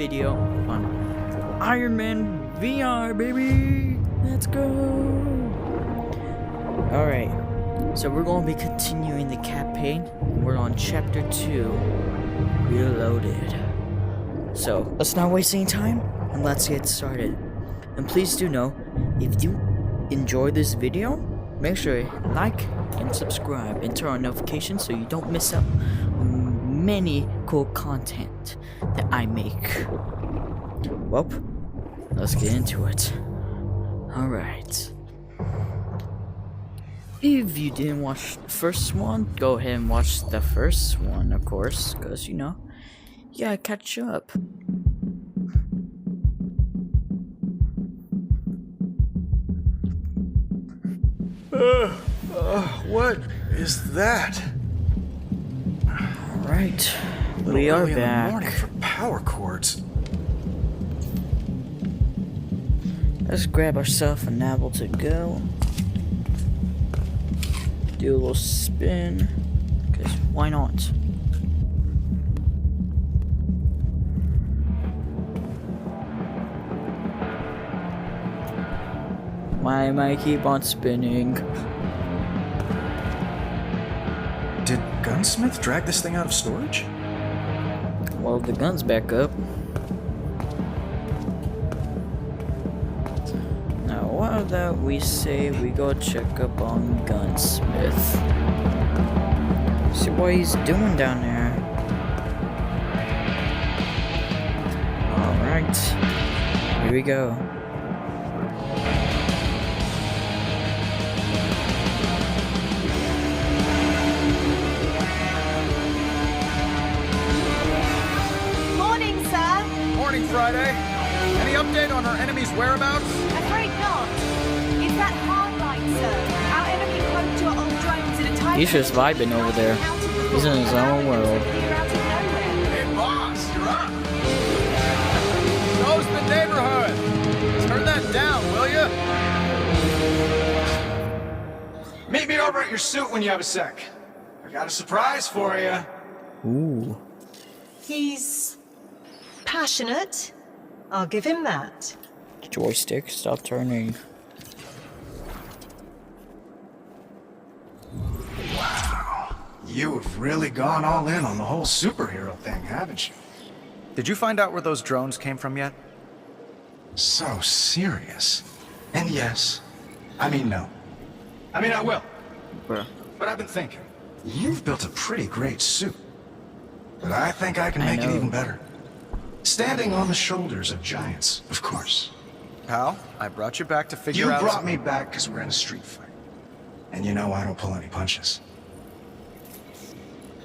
video on Iron Man VR, baby. Let's go. Alright, so we're going to be continuing the campaign. We're on chapter 2, Reloaded. So let's not waste any time and let's get started. And please do know, if you enjoy this video, make sure you like and subscribe and turn on notifications so you don't miss out on many cool content that I make. Well, let's get into it. Alright. If you didn't watch the first one, go ahead and watch the first one, of course, because, you know, you gotta catch up. What is that? Alright, we are Early in the back. morning for power cords. Let's grab ourselves an apple to go. Do a little spin, because why not? Why am I keep on spinning? Did Gunsmith drag this thing out of storage? Well, the gun's back up. Now, why don't we say we go check up on Gunsmith? See what he's doing down there. Alright, here we go. Morning, Friday. Any update on our enemy's whereabouts? Afraid not. It's that hard line, sir. Our enemy cloaked your old drones in a time. He's just vibing over there. He's in his own world. Hey, boss, you're up. Knows the neighborhood. Turn that down, will you? Meet me over at your suit when you have a sec. I got a surprise for you. Ooh. He's passionate. I'll give him that. Joystick, stop turning. Wow. You have really gone all in on the whole superhero thing, haven't you? Did you find out where those drones came from yet? So serious. And yes. I mean, no. I mean, I will. Bruh. But I've been thinking. You've built a pretty great suit. But I think I can make it even better. Standing on the shoulders of giants, of course. Pal, I brought you back to figure out... You brought me back because we're in a street fight. And you know I don't pull any punches.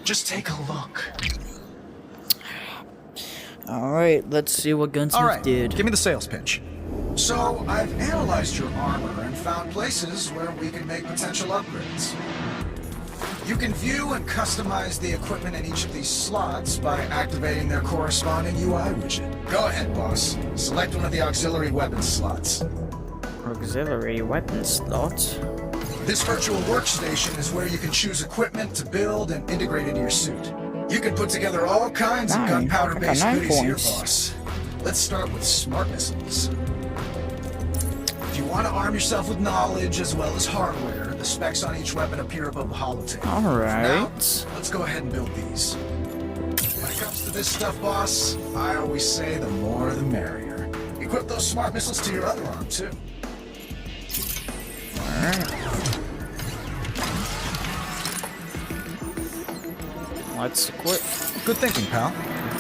Just take a look. Alright, let's see what Gunsmith did. Give me the sales pitch. So, I've analyzed your armor and found places where we can make potential upgrades. You can view and customize the equipment in each of these slots by activating their corresponding UI widget. Go ahead, boss. Select one of the auxiliary weapon slots. Auxiliary weapon slot? This virtual workstation is where you can choose equipment to build and integrate into your suit. You can put together all kinds of gunpowder-based goodies here, boss. Let's start with smart missiles. If you want to arm yourself with knowledge as well as hardware, the specs on each weapon appear above the holotape. Alright. Now, let's go ahead and build these. When it comes to this stuff, boss, I always say the more the merrier. Equip those smart missiles to your other arm, too. Alright. Let's equip. Good thinking, pal.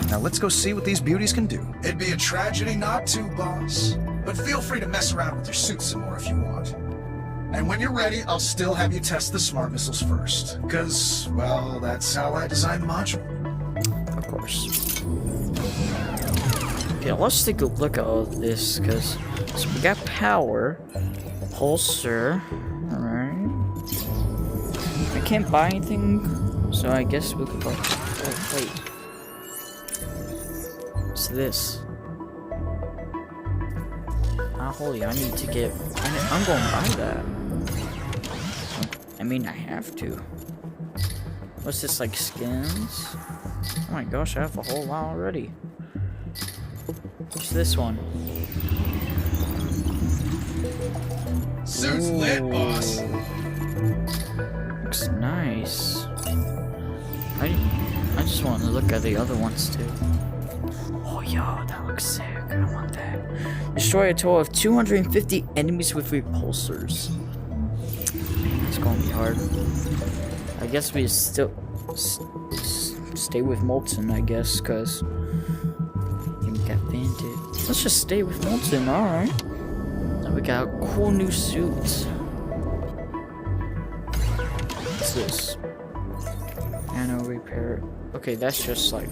Now let's go see what these beauties can do. It'd be a tragedy not to, boss. But feel free to mess around with your suit some more if you want. And when you're ready, I'll still have you test the smart missiles first. Because, well, that's how I designed the module. Of course. Yeah, let's take a look at all of this, because so we got power, holster, alright. I can't buy anything, so I guess we could go. Oh, wait. What's this? Ah, holy, I need to get. I'm going to buy that. I mean, I have to. What's this, like skins? Oh my gosh, I have a whole lot already. What's this one? Suit's lit, boss. Looks nice. I just want to look at the other ones too. Oh, yo, that looks sick. I want that. Destroy a total of 250 enemies with repulsors. It's gonna be hard. I guess we still stay with Molten, I guess, because we got Bandit. Let's just stay with Molten, alright. Now we got a cool new suit. What's this? Nano repair. Okay, that's just like.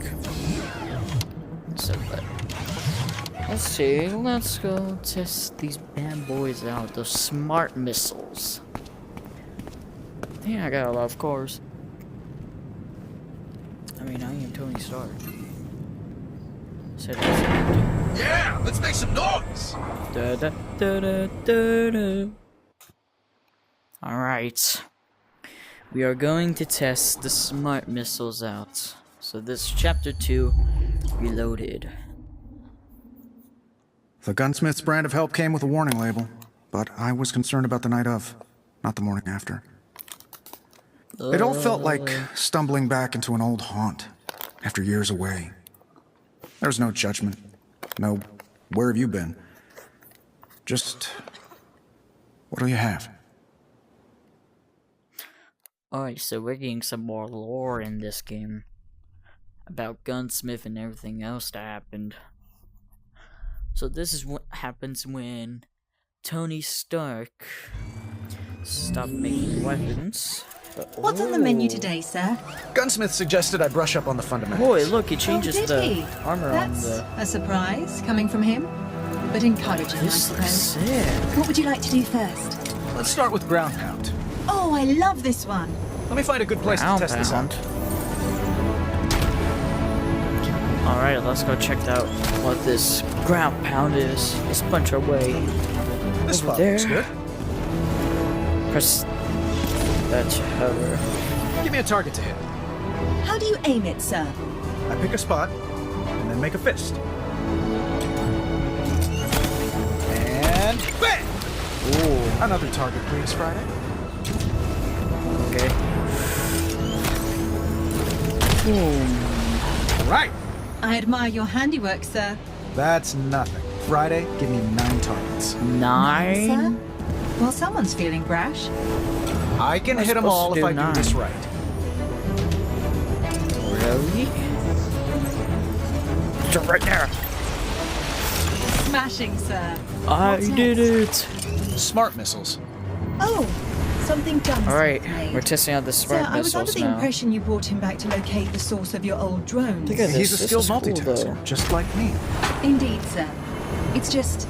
Let's see. Let's go test these bad boys out. The smart missiles. Yeah, I got a lot of cars. I mean, I am Tony Stark. Said Yeah, let's make some noise. da da da da da da. All right. We are going to test the smart missiles out. So this is chapter 2, Reloaded. The gunsmith's brand of help came with a warning label, but I was concerned about the night of, not the morning after. It all felt like stumbling back into an old haunt after years away. There was no judgment, no where have you been? Just, what do you have? Alright, so we're getting some more lore in this game about Gunsmith and everything else that happened. So this is what happens when Tony Stark stopped making weapons. What's on the menu today, sir? Gunsmith suggested I brush up on the fundamentals. Boy, look, he changes Did the he? armor That's on the... a surprise coming from him, but encouraging, I This looks suppose. sick. What would you like to do first? Let's start with ground pound. Oh, I love this one. Let me find a good place to test this out. Alright, let's go check out what this ground pound is. Let's punch our way This over spot there. looks good. Press that to hover. Give me a target to hit. How do you aim it, sir? I pick a spot, and then make a fist. And bang! Ooh, Another target, please, Friday. okay. Boom. Right. I admire your handiwork, sir. That's nothing. Friday, give me 9 targets. Sir? 9? Well, someone's feeling brash. I can We're hit them supposed all to if do I 9. do this right. Really? Jump right there. Smashing, sir. I What's did next? it. Smart missiles. Oh, something done. Alright, made. we're testing out the Sir, smart I was under missiles the now. impression you brought him back to locate the source of your old drones. Look at this. He's a This skilled is cool, multitasker, though. just like me. Indeed, sir. It's just...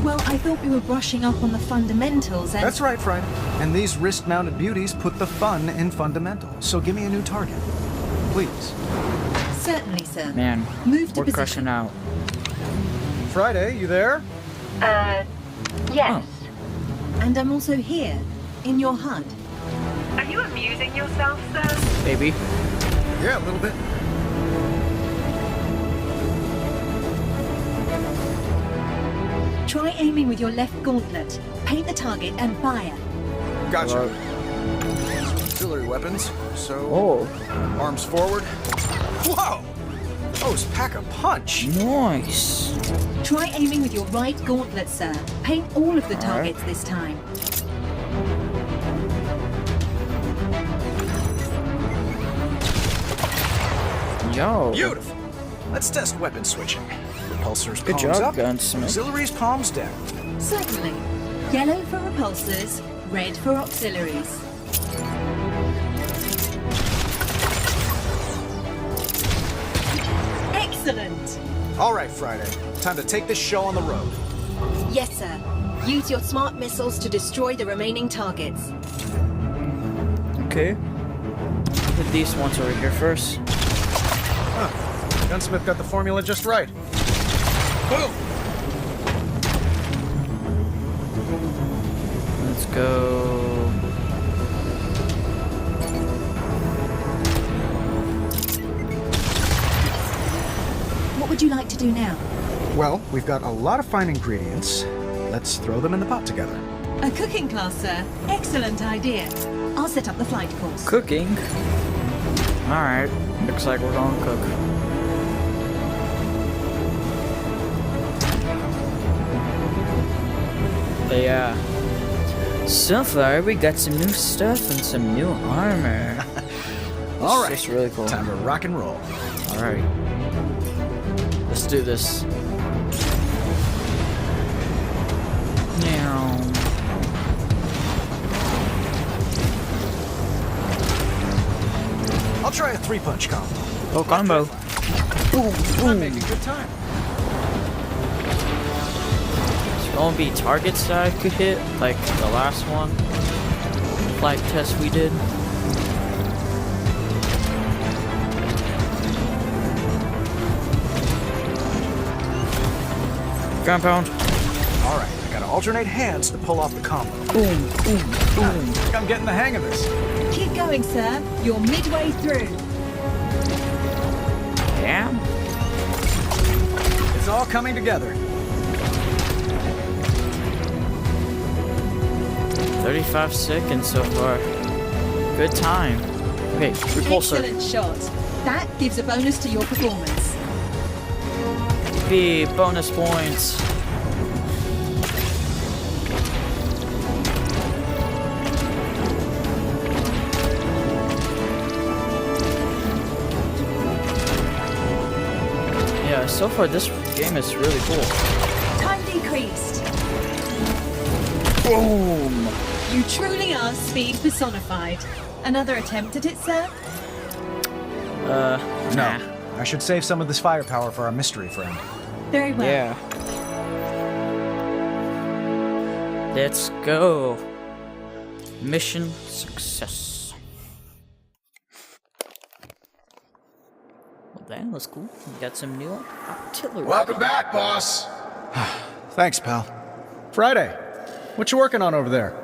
Well, I thought we were brushing up on the fundamentals and... That's right, Friday. And these wrist-mounted beauties put the fun in fundamentals. So give me a new target. Please. Certainly, sir. Man, Move to we're position. crushing out. Friday, you there? Yes. And I'm also here, in your HUD. Are you amusing yourself, sir? Baby. Yeah, a little bit. Try aiming with your left gauntlet. Paint the target and fire. Gotcha. Hello. Auxiliary weapons. So, Oh, arms forward. Whoa! Those pack a punch. nice. Try aiming with your right gauntlet, sir. Paint all of the targets this time. Yo. Beautiful. Let's test weapon switching. Repulsors Good palms job, up, Gunsmith. auxiliaries palms down. Certainly. Yellow for repulsors, red for auxiliaries. Excellent! All right, Friday. Time to take this show on the road. Yes, sir. Use your smart missiles to destroy the remaining targets. Okay. Put these ones over here first. Gunsmith got the formula just right. Boom! Let's go. What would you like to do now? Well, we've got a lot of fine ingredients. Let's throw them in the pot together. A cooking class, sir. Excellent idea. I'll set up the flight course. Cooking? Alright, looks like we're gonna cook. But yeah. So far, we got some new stuff and some new armor. Alright, It's really cool. time to rock and roll. Alright. Let's do this. Now. I'll try a 3-punch combo. Oh, combo. Boom, I'm boom. making good time. It's gonna be targets that I could hit, like the last one. Flight test we did. Ground pound. Alright, I gotta alternate hands to pull off the combo. Boom, boom, I boom. think I'm getting the hang of this. Keep going, sir. You're midway through. Yeah. It's all coming together. 35 seconds so far. Good time. Okay, repulsor. Excellent shot. That gives a bonus to your performance. B, bonus points. Yeah, so far this game is really cool. Time decreased. Boom! You truly are speed personified. Another attempt at it, sir? Nah. No. I should save some of this firepower for our mystery friend. Very well. Yeah. Let's go. Mission success. Well, that was cool. We got some new artillery. Welcome back, boss. Thanks, pal. Friday, what you working on over there?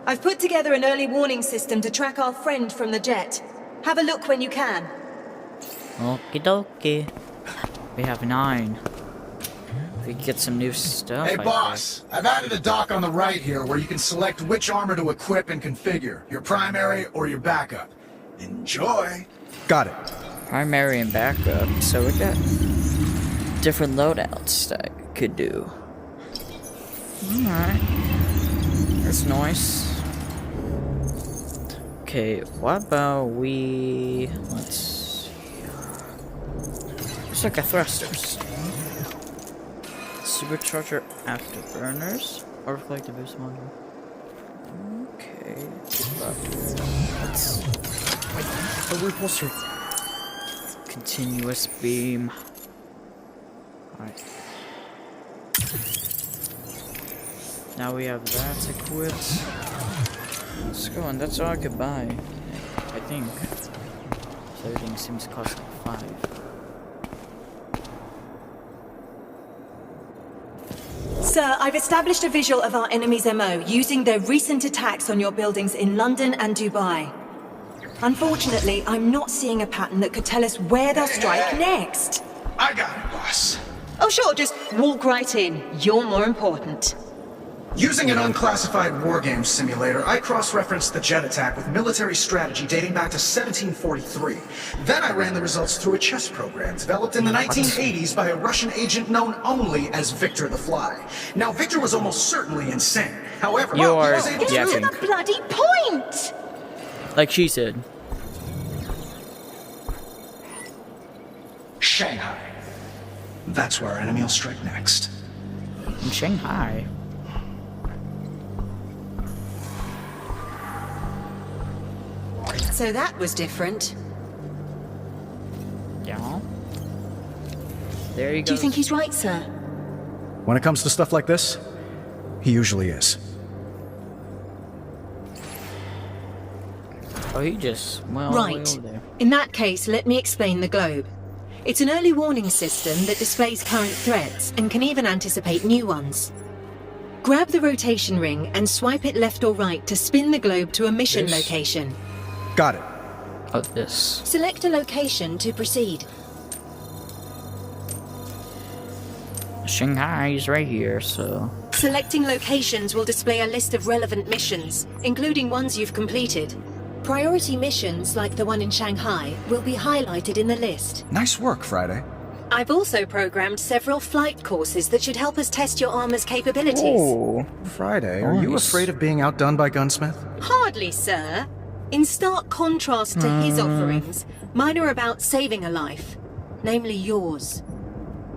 I've put together an early warning system to track our friend from the jet. Have a look when you can. Okie dokie. We have 9. We get some new stuff. Hey, I boss. I've added a dock on the right here where you can select which armor to equip and configure, your primary or your backup. Enjoy. Got it. think. Primary and backup. So we got different loadouts that I could do. Alright. That's nice. Okay, what about we... let's see. Let's look at thrusters. Supercharger afterburners. Or reflect the boost module. Okay. Let's... a repulsor. Continuous beam. Alright. Now we have that equipped. Let's go, and that's all I could buy. I think. So everything seems to cost like 5. Sir, I've established a visual of our enemy's MO using their recent attacks on your buildings in London and Dubai. Unfortunately, I'm not seeing a pattern that could tell us where they'll strike next. I got it, boss. Oh sure, just walk right in. You're more important. Using an unclassified wargame simulator, I cross-referenced the jet attack with military strategy dating back to 1743. Then I ran the results through a chess program developed in the 1980s by a Russian agent known only as Victor the Fly. Now, Victor was almost certainly insane. However, You are he was able to... yapping. Get to the bloody point! Like she said. Shanghai. That's where our enemy will strike next. In Shanghai. So that was different. Yeah. There you go. Do you think he's right, sir? When it comes to stuff like this, he usually is. Oh, he just... well, Right. way over there. In that case, let me explain the globe. It's an early warning system that displays current threats and can even anticipate new ones. Grab the rotation ring and swipe it left or right to spin the globe to a mission This? location. Got it. Oh, this. Select a location to proceed. Shanghai is right here, so... Selecting locations will display a list of relevant missions, including ones you've completed. Priority missions, like the one in Shanghai, will be highlighted in the list. Nice work, Friday. I've also programmed several flight courses that should help us test your armor's capabilities. Oh, Friday, are you afraid of being outdone by Gunsmith? Hardly, sir. In stark contrast to his offerings, mine are about saving a life, namely yours.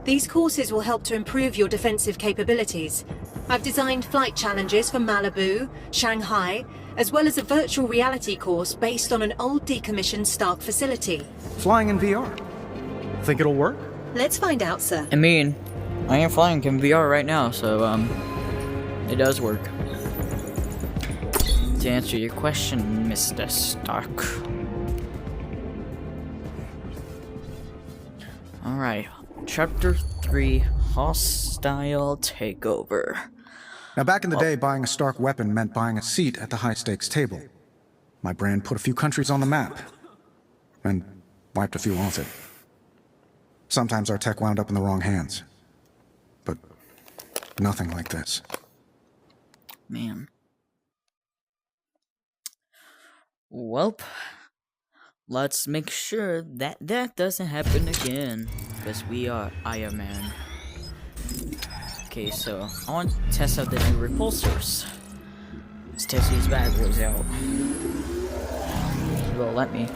These courses will help to improve your defensive capabilities. I've designed flight challenges for Malibu, Shanghai, as well as a virtual reality course based on an old decommissioned Stark facility. Flying in VR. Think it'll work? Let's find out, sir. I mean, I am flying in VR right now, so, it does work. To answer your question, Mr. Stark. Alright, Chapter 3, Hostile Takeover. Now, back in the day, buying a Stark weapon meant buying a seat at the high-stakes table. My brand put a few countries on the map, and wiped a few off it. Sometimes our tech wound up in the wrong hands. But nothing like this. Man. Welp. Let's make sure that that doesn't happen again. Because we are Iron Man. Okay, so I want to test out the new repulsors. Let's test these bad boys out. You will let me.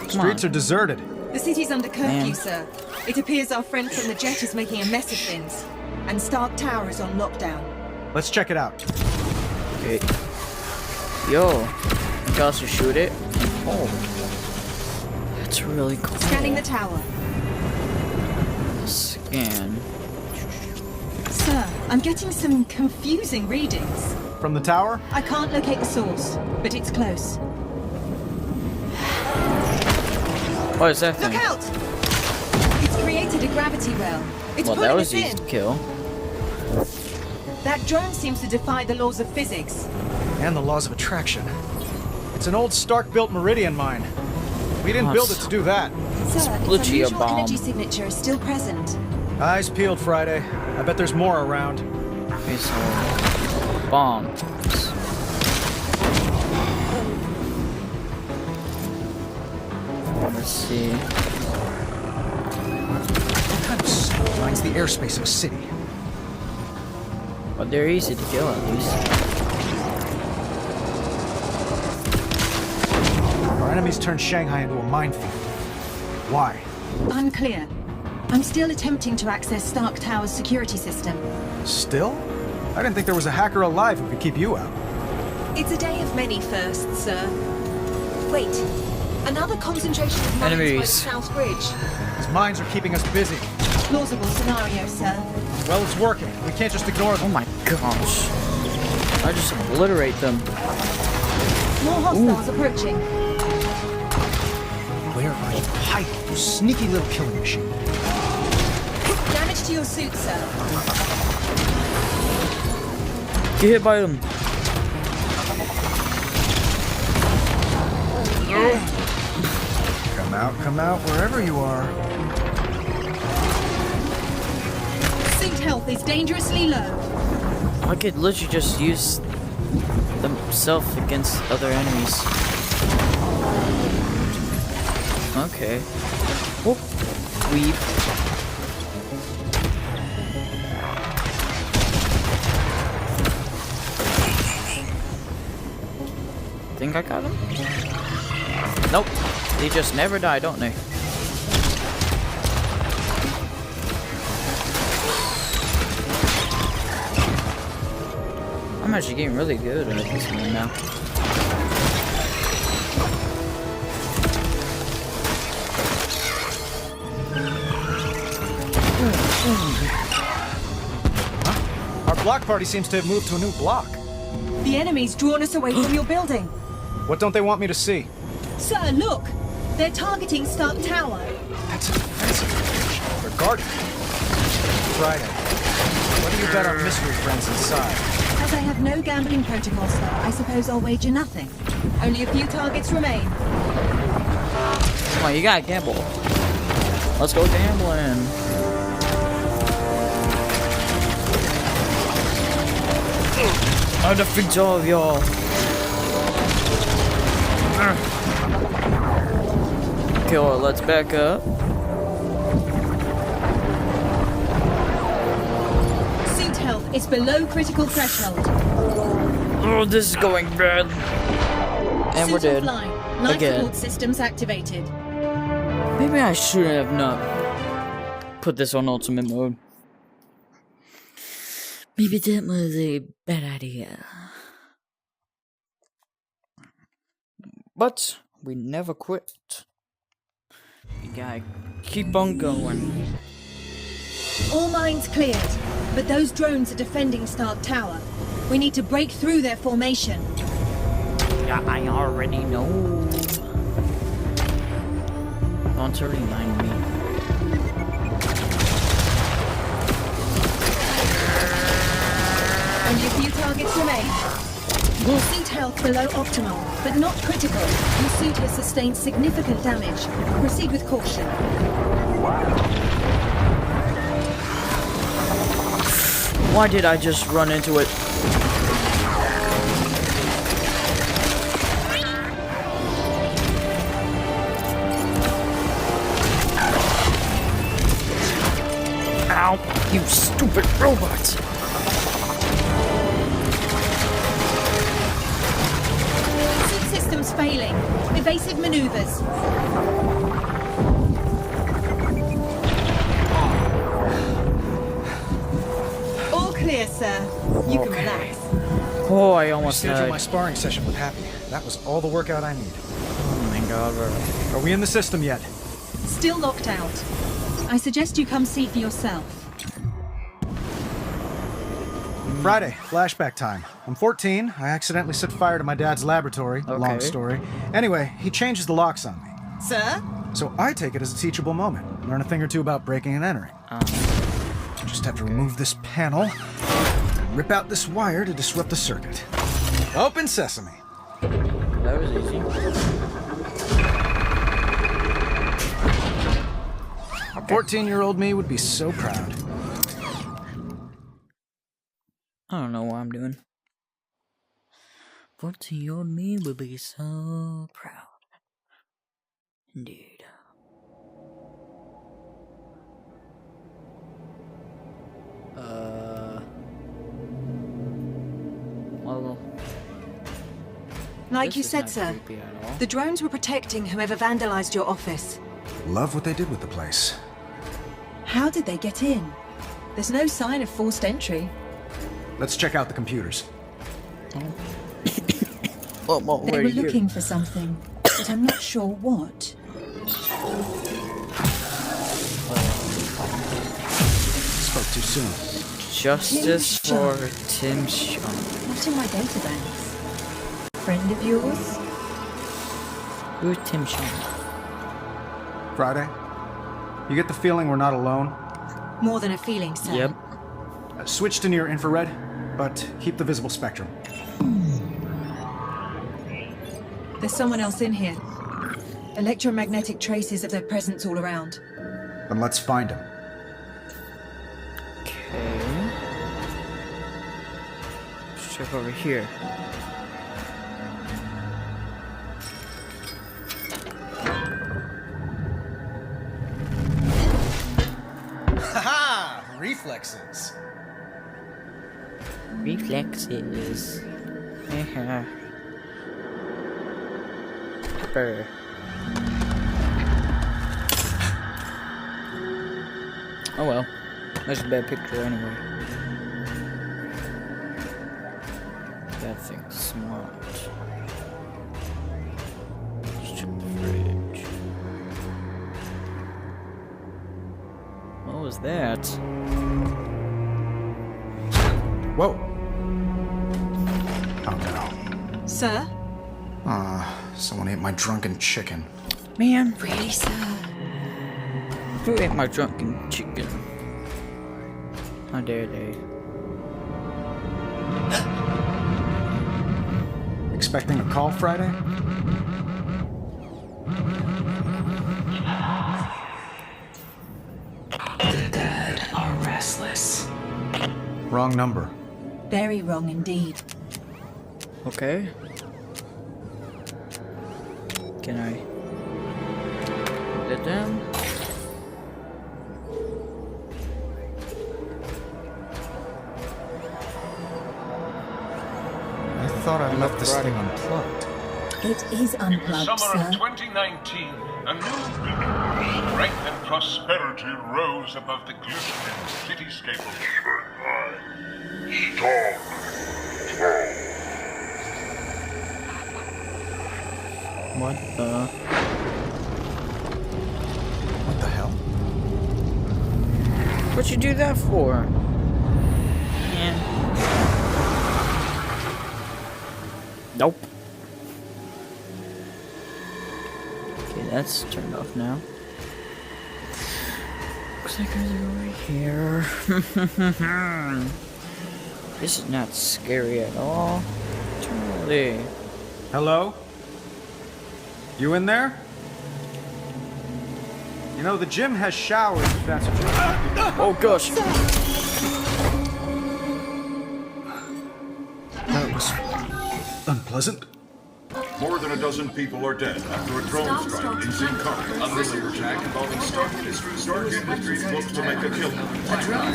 Streets are deserted. The city's under curfew, Man. sir. It appears our friend from the jet is making a mess of things. And Stark Tower is on lockdown. Let's check it out. Okay. Yo, you can also shoot it. Oh, that's really cool. Scanning the tower. Scan. Sir, I'm getting some confusing readings. From the tower? I can't locate the source, but it's close. What is that Look thing? out! It's created a gravity well. It's Well, pulling that was us easy in. to kill. That drone seems to defy the laws of physics. And the laws of attraction. It's an old Stark-built Meridian mine. We didn't build it to do that. Sir, its Lucia unusual bomb. energy signature is still present. Eyes peeled, Friday. I bet there's more around. Okay, so bomb. Let's see. What kind of stuff lines the airspace of a city? But they're easy to kill at least. Our enemies turned Shanghai into a minefield. Why? Unclear. I'm still attempting to access Stark Tower's security system. Still? I didn't think there was a hacker alive who could keep you out. It's a day of many firsts, sir. Wait, another concentration of mines by the Enemies. South Bridge. These mines are keeping us busy. Plausible scenario, sir. Well, it's working. We can't just ignore Oh them. my gosh. I just obliterate them. More hostiles approaching. Where are you hiding, you sneaky little killing machine? Damage to your suit, sir. Get hit by them. Come out, wherever you are. Suit health is dangerously low. I could literally just use themselves against other enemies. Okay. Whoop. Weave. Think I got him? Nope. They just never die, don't they? I'm actually getting really good at this one now. Our block party seems to have moved to a new block. The enemy's drawn us away from your building. What don't they want me to see? Sir, look! They're targeting Stark Tower. That's a defensive location. They're guarding. Friday. What do you bet our mystery friends inside? As I have no gambling protocol, sir, I suppose I'll wager nothing. Only a few targets remain. Come on, you gotta gamble. Let's go gambling. I'll defeat all of y'all. Okay, well, let's back up. Suit health is below critical threshold. Oh, this is going bad. And we're Suit dead. offline. Life Again. support systems activated. Maybe I shouldn't have not put this on ultimate mode. Maybe that was a bad idea. But we never quit. We gotta keep on going. All mines cleared, but those drones are defending Stark Tower. We need to break through their formation. Yeah, I already know. Don't remind me. Only a few targets remain. Your suit health below optimal, but not critical. Your suit has sustained significant damage. Proceed with caution. Why did I just run into it? Ow, you stupid robot! Systems failing. Evasive maneuvers. All clear, sir. You can relax. Oh, I almost Schedule my died. sparring session with Happy. That was all the workout I need. Oh my god, bro. Are we in the system yet? Still locked out. I suggest you come see for yourself. Friday, flashback time. I'm 14. I accidentally set fire to my dad's laboratory. Long Okay. story. Anyway, he changes the locks on me. Sir? So I take it as a teachable moment. Learn a thing or two about breaking and entering. Just have to remove this panel, and rip out this wire to disrupt the circuit. Open sesame. That was easy. Okay. 14-year-old me would be so proud. I don't know what I'm doing. 14-year-old me will be so proud. Indeed. Well, Like this you is said, not sir, creepy at all. the drones were protecting whoever vandalized your office. Love what they did with the place. How did they get in? There's no sign of forced entry. Let's check out the computers. Well, They where were are you? looking for something, but I'm not sure what. Spoke too soon. Justice Tim for Shaw. Tim Shaw. Not in my database. Friend of yours? Who's Tim Shaw? Friday, you get the feeling we're not alone? More than a feeling, sir. Yep. Switch to near infrared, but keep the visible spectrum. There's someone else in here. Electromagnetic traces of their presence all around. Then let's find him. Okay. Let's check over here. Haha! Reflexes. Reflexes. Pepper. Oh well. That's a bad picture anyway. That thing's smart. Let's check the fridge. What was that? Whoa! Oh no. Sir? Someone ate my drunken chicken. Man, Really, sir? who ate my drunken chicken? How dare they? Expecting a call Friday? The dead are restless. Wrong number. Very wrong indeed. Okay. Can I get them? I thought I left this thing unplugged. It is unplugged, Summer of sir. 2019, a new beacon of strength and prosperity rose above the glistening cityscape of What the? What the hell? What'd you do that for? Yeah. Nope. Okay, that's turned off now. Looks like there's over here. This is not scary at all. Totally. Hello? You in there? You know, the gym has showers if that's what you're... Oh gosh. That was unpleasant. More than a dozen people are dead after a drone strike in Zincari. A missile attack involving Stark Industries. Stark Industries looks to make a killing. A drone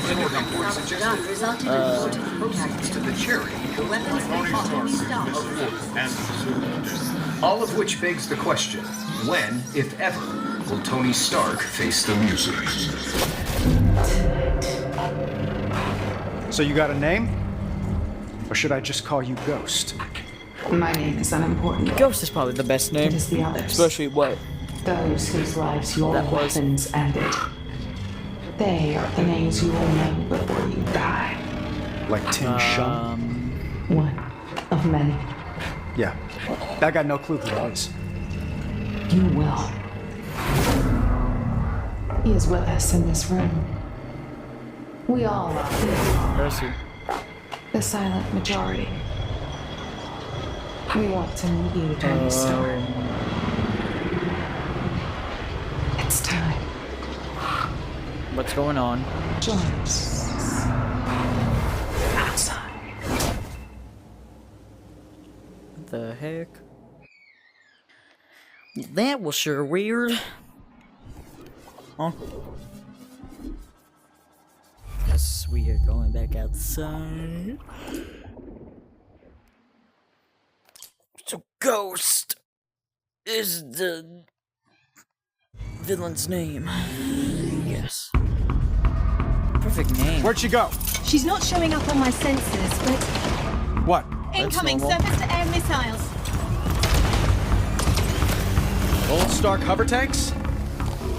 to the cherry. Tony Stark is missing and soon. All of which begs the question, when, if ever, will Tony Stark face the music? So you got a name? Or should I just call you Ghost? My name is unimportant. Ghost is probably the best name. It is the others. Especially what? Those whose lives your That was- weapons ended. They are the names you will know before you die. Like Tim Shum? One of many. Yeah. I got no clue who that is. You will. He is with us in this room. We all are. Where's he? The silent majority. We want to meet you, Tony Stark. It's time. What's going on? Join us. Outside. What the heck? That was sure weird. Huh? Guess we are going back outside. So Ghost is the villain's name. Yes. Perfect name. Where'd she go? She's not showing up on my sensors, but What? incoming normal. surface-to-air missiles. Old Stark hover tanks?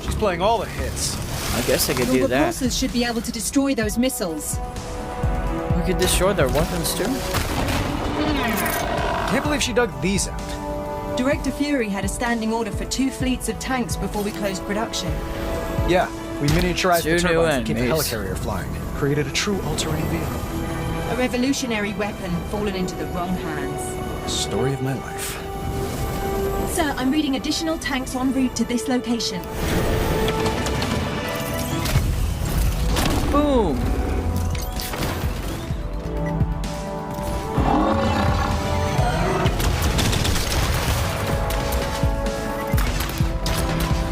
She's playing all the hits. I guess I could Your do that. repulsors should be able to destroy those missiles. We could destroy their weapons too. Can't believe she dug these out. Director Fury had a standing order for 2 fleets of tanks before we closed production. Yeah, we miniaturized Two the new turbines to keep the enemies. helicarrier flying. Created a true all-terrain vehicle. A revolutionary weapon fallen into the wrong hands. Story of my life. Sir, I'm reading additional tanks en route to this location. Boom!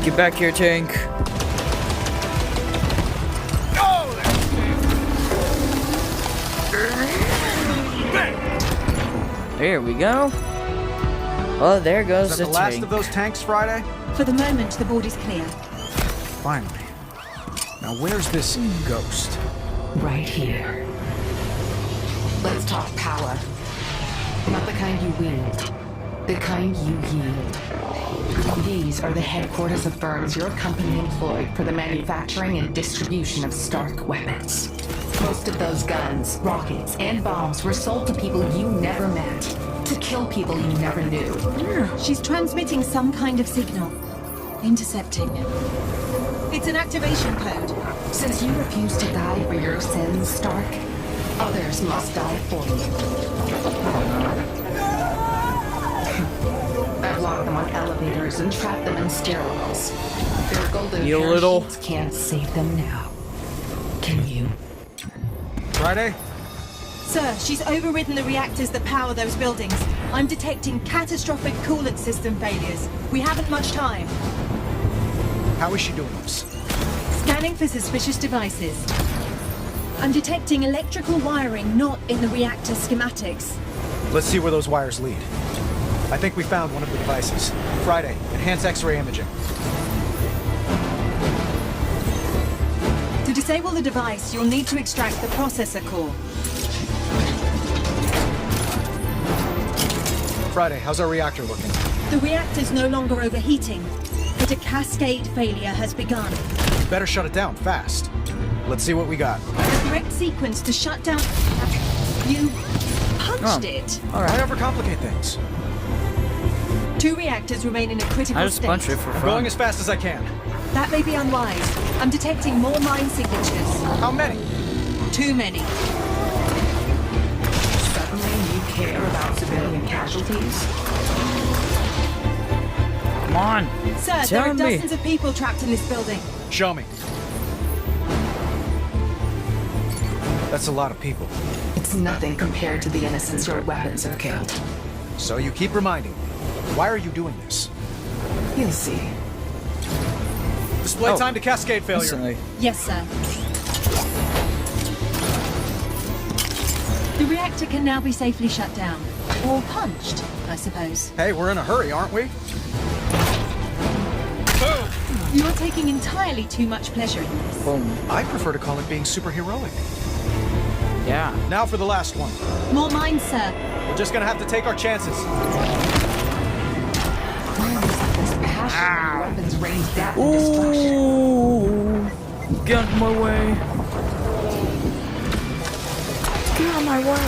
Get back here, tank. There we go. Oh, there goes Is that the the last tank. of those tanks, Friday? For the moment, the board is clear. Finally. Now where's this Ghost? Right here. Let's talk power. Not the kind you wield. The kind you yield. These are the headquarters of firms your company employed for the manufacturing and distribution of Stark weapons. Most of those guns, rockets, and bombs were sold to people you never met. To kill people you never knew. She's transmitting some kind of signal. Intercepting. It's an activation code. Since you refuse to die for your sins, Stark, others must die for you. I've locked them on elevators and trapped them in stairwells. Their golden You little- parachutes can't save them now. Can you? Friday? Sir, she's overridden the reactors that power those buildings. I'm detecting catastrophic coolant system failures. We haven't much time. How is she doing this? Scanning for suspicious devices. I'm detecting electrical wiring not in the reactor schematics. Let's see where those wires lead. I think we found one of the devices. Friday, enhance X-ray imaging. To disable the device, you'll need to extract the processor core. Friday, how's our reactor looking? The reactor's no longer overheating, but a cascade failure has begun. Better shut it down fast. Let's see what we got. The correct sequence to shut down... You punched it. Why overcomplicate things? 2 reactors remain in a critical I just state. punched it for fun. Going as fast as I can. That may be unwise. I'm detecting more mine signatures. How many? Too many. Suddenly you care about civilian casualties? Come on. Sir, there Tell are me. dozens of people trapped in this building. Show me. That's a lot of people. It's nothing compared to the innocents your weapons have killed. So you keep reminding me. Why are you doing this? You'll see. Display time to cascade failure. Instantly. Yes, sir. The reactor can now be safely shut down. Or punched, I suppose. Hey, we're in a hurry, aren't we? You're taking entirely too much pleasure in this. Boom. I prefer to call it being superheroic. Yeah. Now for the last one. More mines, sir. We're just gonna have to take our chances. This passion your weapons rain death and destruction. Ooh. Get out of my way. Get out of my way.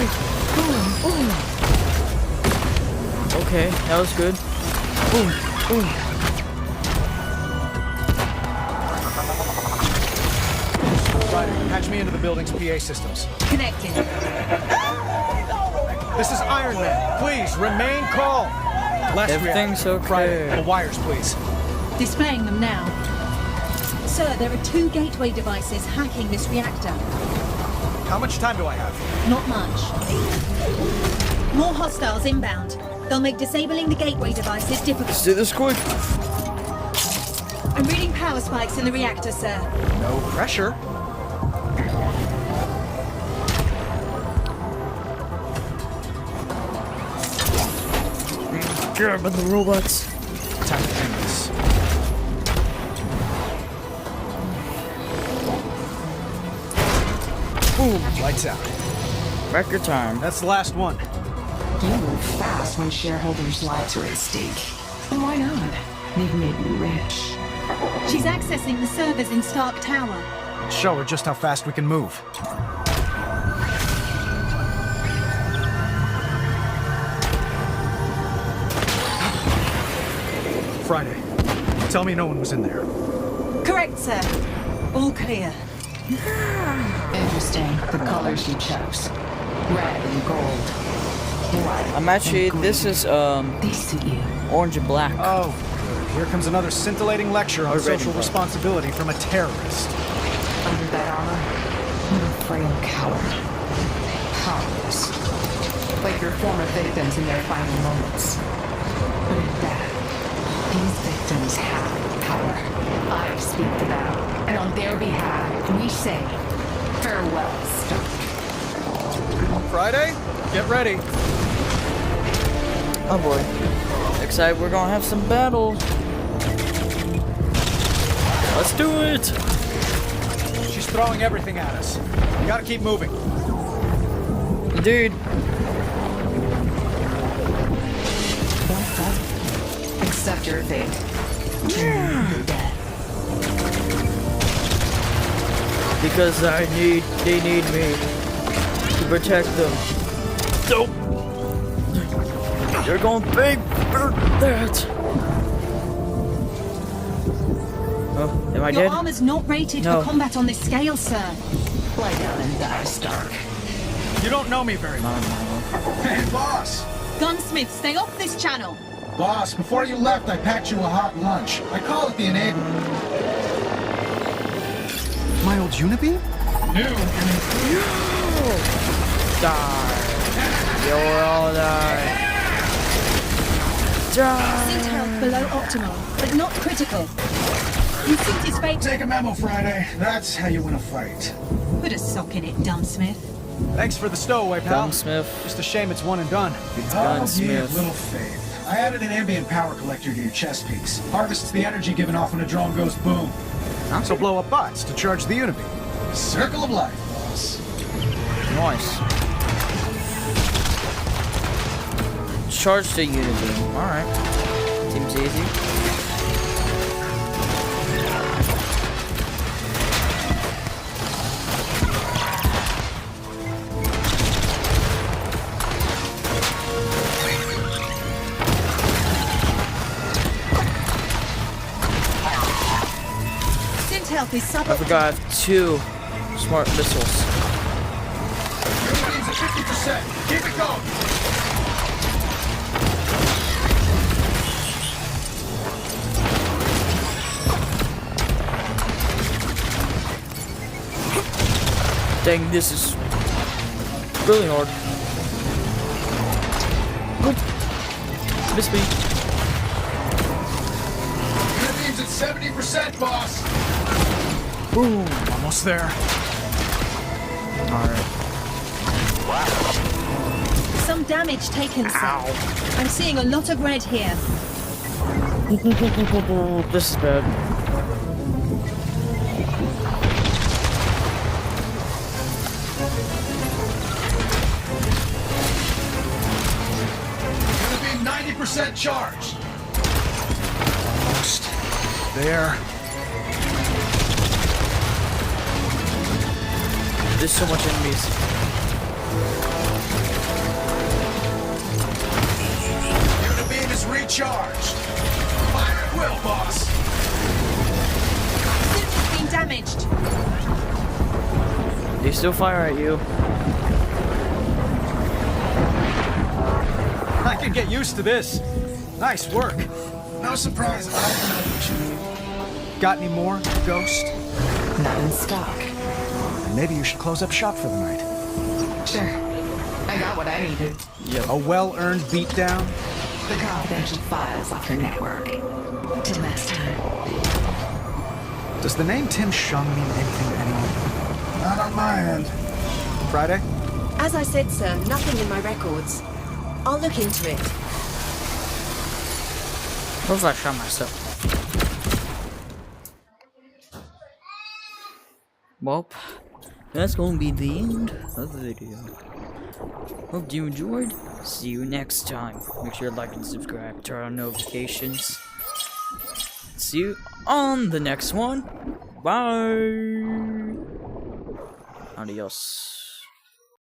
Ooh. Ooh. Okay, that was good. Boom. Boom. Ryder, patch me into the building's PA systems. Connecting. This is Iron Man. Please remain calm. Last Everything's reactor. okay. Friday, the wires, please. Displaying them now. Sir, there are 2 gateway devices hacking this reactor. How much time do I have? Not much. More hostiles inbound. They'll make disabling the gateway devices difficult. Let's do this quick. I'm reading power spikes in the reactor, sir. No pressure. Care about the robots. Time to end this. Boom. Lights out. Record time. That's the last one. You move fast when shareholders' lives are at stake. And why not? They've made you rich. She's accessing the servers in Stark Tower. Show her just how fast we can move. Friday. Tell me no one was in there. Correct, sir. All clear. Interesting, the colors you chose. Red and gold. White I'm actually, and this green. is, They suit you. orange and black. Oh, good. Here comes another scintillating lecture on Or red social and black. responsibility from a terrorist. Under that armor, you're a frail coward. Powerless. Like your former victims in their final moments. But in death, these victims have power. I speak to them, and on their behalf, we say, farewell, Stark. Friday, get ready. Oh boy. Excited we're gonna have some battle. Let's do it! She's throwing everything at us. We gotta keep moving. Indeed. Accept your fate. You're dead. Because they need me to protect them. Nope. They're gonna pay for that. Oh, am I Your dead? armor's not rated No. for combat on this scale, sir. Lie down and die, Stark. You don't know me very well. Hey, boss! Gunsmith, stay off this channel. Boss, before you left, I packed you a hot lunch. I call it the enabler. My old Unibeam? New and improved. Die. You're all die. Die. Suit health below optimal, but not critical. Your suit is fake. Take a memo, Friday. That's how you win a fight. Put a sock in it, dumbsmith. Thanks for the stowaway, pal. Gunsmith. Just a shame it's one and done. It's Oh, Gunsmith. yeah, little faith. I added an ambient power collector to your chest piece. Harvests the energy given off when a drone goes boom. So blow up bots to charge the Unibeam. Circle of life, boss. Nice. Charge the Unibeam. Alright. Seems easy. Suit health is I forgot I have 2 smart missiles. Unibeam's at 50%. Keep it going. Dang, this is really hard. Nope. Miss me. Unibeam's at 70%, boss. Boom. Almost there. Alright. some damage taken, sir. I'm seeing a lot of red here. This is bad. Gonna be 90% charged. Almost there. There's so much enemies. Unit beam is recharged. Fire at will, boss. Suit has been damaged. They still fire at you. I can get used to this. Nice work. No surprise about it. Got any more, Ghost? Not in stock. Maybe you should close up shop for the night. Sure. I got what I needed. A well-earned beatdown? The confidential files off your network. Till next time. Does the name Tim Shung mean anything to anyone? Not on my end. Friday? As I said, sir, nothing in my records. I'll look into it. What if I shot myself? Well, that's gonna be the end of the video. Hope you enjoyed. See you next time. Make sure to like and subscribe, turn on notifications. See you on the next one. Bye. Adios.